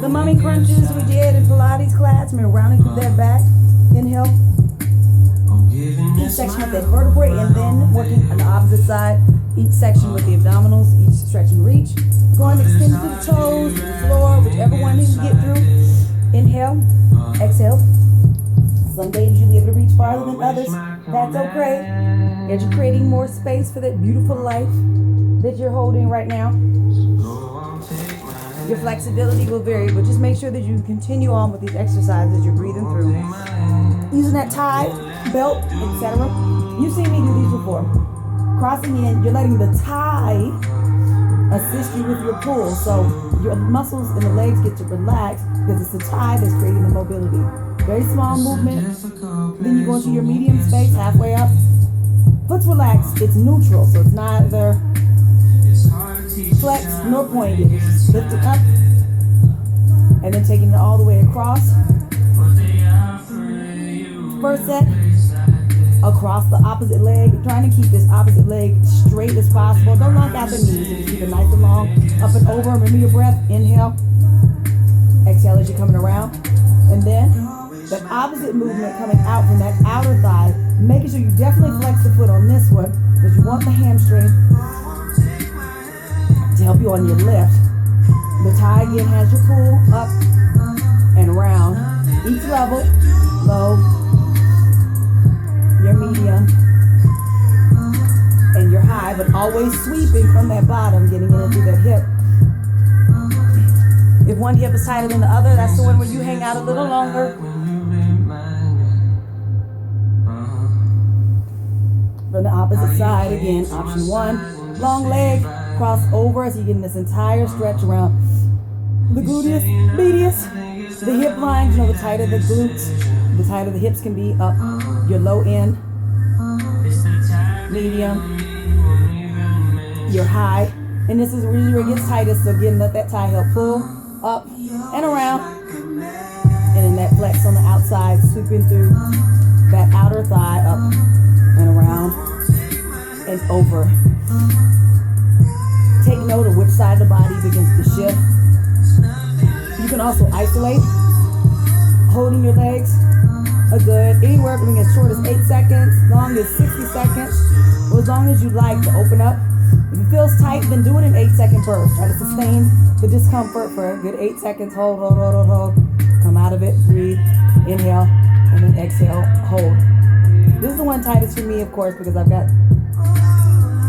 The mummy crunches we did in Pilates class, remember rounding through that back. Inhale. Each section with that vertebrae, and then working on the opposite side. Each section with the abdominals, each stretch and reach. Going extending to the toes, to the floor, whichever one you get through. Inhale, exhale. Some days you'll be able to reach farther than others. That's okay. As you're creating more space for that beautiful life that you're holding right now. Your flexibility will vary, but just make sure that you continue on with these exercises you're breathing through. Using that tie, belt, etc. You've seen me do these before. Crossing in, you're letting the tie assist you with your pull. So your muscles in the legs get to relax because it's the tie that's creating the mobility. Very small movement. Then you go into your medium space, halfway up. Foot's relaxed. It's neutral, so it's neither flex nor pointed. Lift it up. And then taking it all the way across. First set. Across the opposite leg. Trying to keep this opposite leg straight as possible. Don't knock out the knees. Just keep it nice and long. Up and over. Remember your breath. Inhale. Exhale as you're coming around. And then that opposite movement coming out from that outer thigh. Making sure you definitely flex the foot on this one. Because you want the hamstring to help you on your lift. The tie again has your pull up and around. Each level. Low. Your medium, and your high, but always sweeping from that bottom, getting it into that hip. If one hip is tighter than the other, that's the one where you hang out a little longer. From the opposite side, again, option one, long leg, cross over, so you're getting this entire stretch around the gluteus medius, the hip lines. You know, the tighter the glutes, the tighter the hips can be up your low end, medium, your high. And this is really where it gets tightest, so again, let that tie help pull up and around. And then that flex on the outside, sweeping through that outer thigh up and around and over. Take note of which side of the body begins to shift. You can also isolate, holding your legs a good, anywhere from as short as 8 seconds, long as 60 seconds, or as long as you like to open up. If it feels tight, then do it in 8-second bursts. Try to sustain the discomfort for a good 8 seconds. Hold. Come out of it, breathe, inhale, and then exhale, hold. This is the one tightest for me, of course, because I've got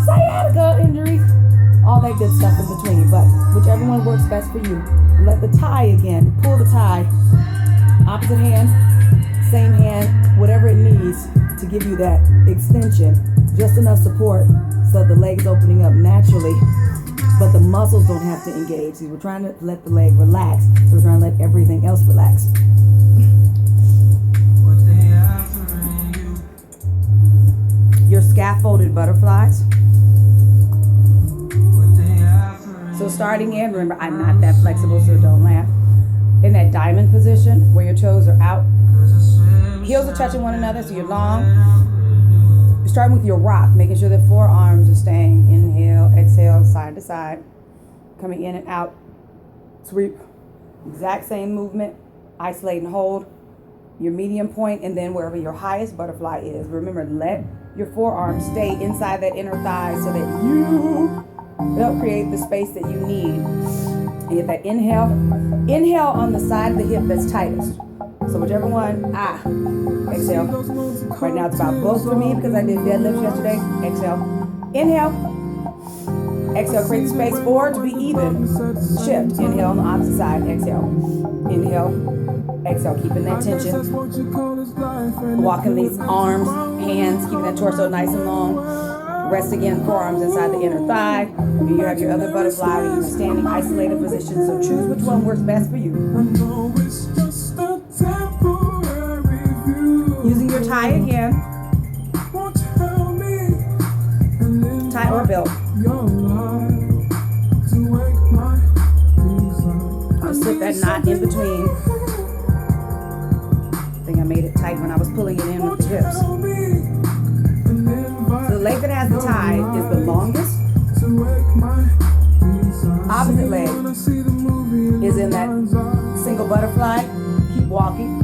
sciatica injury, all that good stuff in between, but whichever one works best for you. Let the tie again, pull the tie, opposite hand, same hand, whatever it needs to give you that extension, just enough support so the leg is opening up naturally, but the muscles don't have to engage. See, we're trying to let the leg relax, so we're trying to let everything else relax. Your scaffolded butterflies. So starting in, remember, I'm not that flexible, so don't laugh. In that diamond position where your toes are out, heels are touching one another, so you're long. You're starting with your rock, making sure that forearms are staying. Inhale, exhale, side to side. Coming in and out. Sweep. Exact same movement. Isolate and hold. Your medium point, and then wherever your highest butterfly is. Remember, let your forearms stay inside that inner thigh so that you help create the space that you need. And get that inhale. Inhale on the side of the hip that's tightest. So whichever one, exhale. Right now it's about both for me because I did deadlifts yesterday. Exhale. Inhale. Exhale, create the space, or to be even, shift. Inhale on the opposite side. Exhale. Inhale. Exhale, keeping that tension. Walking these arms, hands, keeping that torso nice and long. Rest again, forearms inside the inner thigh. You have your other butterfly in your standing isolated position, so choose which one works best for you. Using your tie again. Tie or belt. I'll slip that knot in between. I think I made it tight when I was pulling it in with the hips. The leg that has the tie is the longest. Opposite leg is in that single butterfly. Keep walking.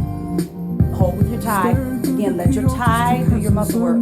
Hold with your tie. Again, let your tie do your muscle work.